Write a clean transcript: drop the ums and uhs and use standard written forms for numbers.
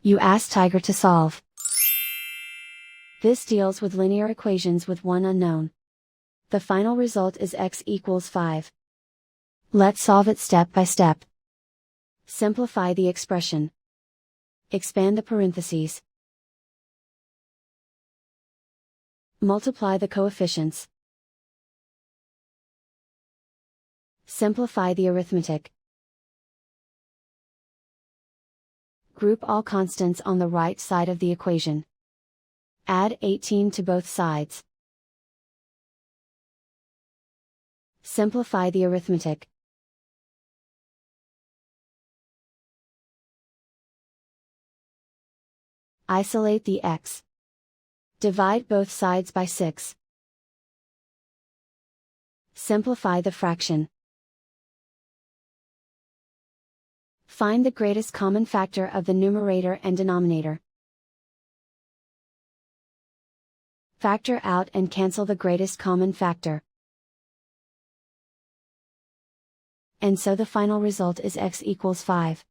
You ask Tiger to solve. This deals with linear equations with one unknown. The final result is x equals 5. Let's solve it step by step. Simplify the expression. Expand the parentheses. Multiply the coefficients. Simplify the arithmetic. Group all constants on the right side of the equation. Add 18 to both sides. Simplify the arithmetic. Isolate the x. Divide both sides by 6. Simplify the fraction. Find the greatest common factor of the numerator and denominator. Factor out and cancel the greatest common factor. And so the final result is x equals 5.